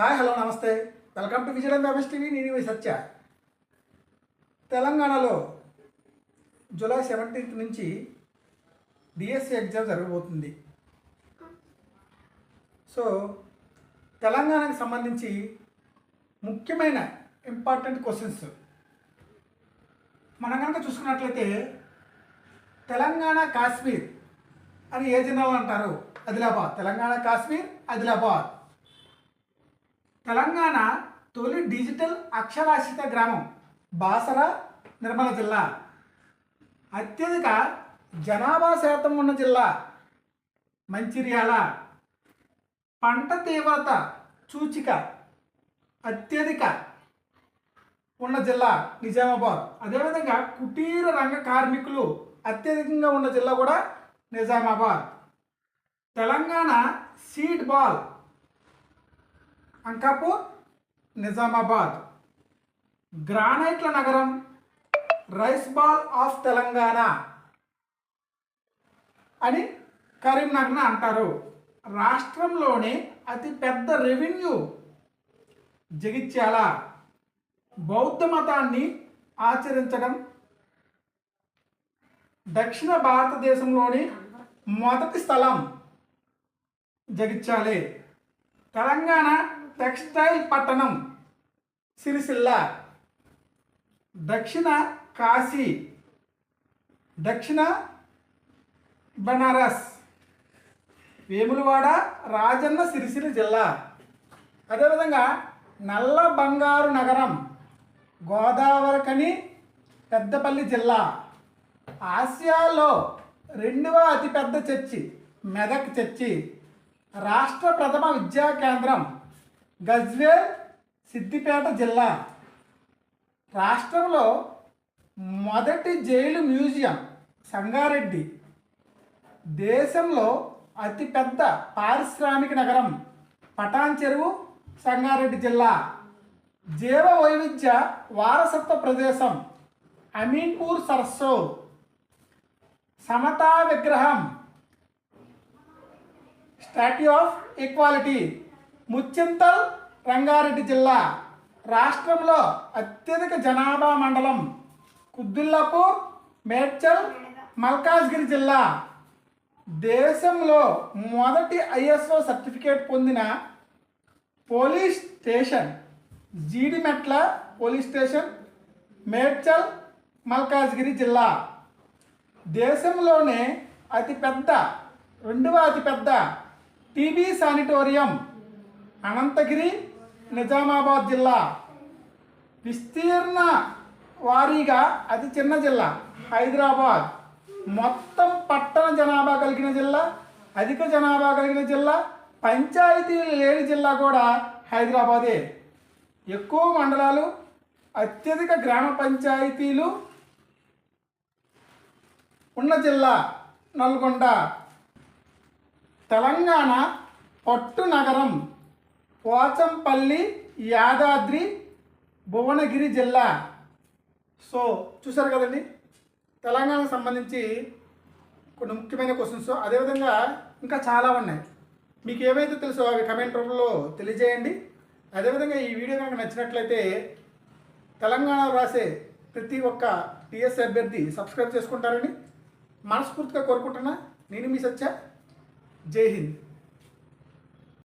Hi hello నమస్తే welcome to విజయడం MS TV. నేను మీ సత్య. తెలంగాణలో జూలై 17 నుంచి డిఎస్సి ఎగ్జామ్ జరగబోతుంది. సో తెలంగాణకు సంబంధించి ముఖ్యమైన ఇంపార్టెంట్ క్వశ్చన్స్ మనం కనుక చూసుకున్నట్లయితే తెలంగాణ కాశ్మీర్ అని ఏ జిల్లాలో అంటారు? ఆదిలాబాద్. తెలంగాణ కాశ్మీర్ ఆదిలాబాద్. తెలంగాణ తొలి డిజిటల్ అక్షరాస్యత గ్రామం బాసర నిర్మల జిల్లా. అత్యధిక జనాభా శాతం ఉన్న జిల్లా మంచిర్యాల. పంట తీవ్రత సూచిక అత్యధిక ఉన్న జిల్లా నిజామాబాద్. అదేవిధంగా కుటీర రంగ కార్మికులు అత్యధికంగా ఉన్న జిల్లా కూడా నిజామాబాద్. Telangana seed bowl Ankapur Nizamabad. గ్రానైట్ల నగరం రైస్ బాల్ ఆఫ్ తెలంగాణ అని కరీంనగర్ అంటారు. రాష్ట్రంలోని అతిపెద్ద రెవెన్యూ జగిత్యాల. బౌద్ధ మతాన్ని ఆచరించడం దక్షిణ భారతదేశంలోని మొదటి స్థలం జగిత్యాలే. తెలంగాణ టెక్స్టైల్ పట్టణం సిరిసిల్ల. దక్షిణ కాశీ, దక్షిణ బనారస్, వేములవాడ రాజన్న సిరిసిల్ల జిల్లా. అదేవిధంగా నల్ల బంగారు నగరం గోదావరికని పెద్దపల్లి జిల్లా. ఆసియాలో రెండవ అతిపెద్ద చర్చి మెదక్ చర్చి. రాష్ట్ర ప్రథమ విద్యా కేంద్రం గజ్వేల్ సిద్దిపేట జిల్లా. రాష్ట్రంలో మొదటి జైలు మ్యూజియం సంగారెడ్డి. దేశంలో అతిపెద్ద పారిశ్రామిక నగరం పటాన్ చెరువు సంగారెడ్డి జిల్లా. జీవ వైవిధ్య వారసత్వ ప్రదేశం అమీన్పూర్ సరస్సు. సమతా విగ్రహం statue of equality Muchintal Rangareddy జిల్లా. రాష్ట్రంలో అత్యధిక జనాభా మండలం కుద్దుల్లాపూర్ మేడ్చల్ మల్కాజ్గిరి జిల్లా. దేశంలో మొదటి ఐఎస్ఓ సర్టిఫికేట్ పొందిన police station Jeedimetla police station Medchal Malkajgiri జిల్లా. దేశంలోనే రెండవ అతిపెద్ద టీబీ శానిటోరియం అనంతగిరి నిజామాబాద్ జిల్లా. విస్తీర్ణ వారీగా అతి చిన్న జిల్లా హైదరాబాద్. మొత్తం పట్టణ జనాభా కలిగిన జిల్లా, అధిక జనాభా కలిగిన జిల్లా, పంచాయతీలు లేని జిల్లా కూడా హైదరాబాదే. ఎక్కువ మండలాలు, అత్యధిక గ్రామ పంచాయతీలు ఉన్న జిల్లా నల్గొండ. తెలంగాణ పట్టు నగరం పోచంపల్లి యాదాద్రి భువనగిరి జిల్లా. సో చూసారు కదండి తెలంగాణకు సంబంధించి కొన్ని ముఖ్యమైన క్వశ్చన్స్. అదేవిధంగా ఇంకా చాలా ఉన్నాయి. మీకు ఏవైతే తెలుసో అవి కమెంట్ రూపంలో తెలియజేయండి. అదేవిధంగా ఈ వీడియో కనుక నచ్చినట్లయితే తెలంగాణలో రాసే ప్రతి ఒక్క టీఎస్ అభ్యర్థి సబ్స్క్రైబ్ చేసుకుంటారని మనస్ఫూర్తిగా కోరుకుంటున్నా. నేను మీ సత్య. జై హింద్.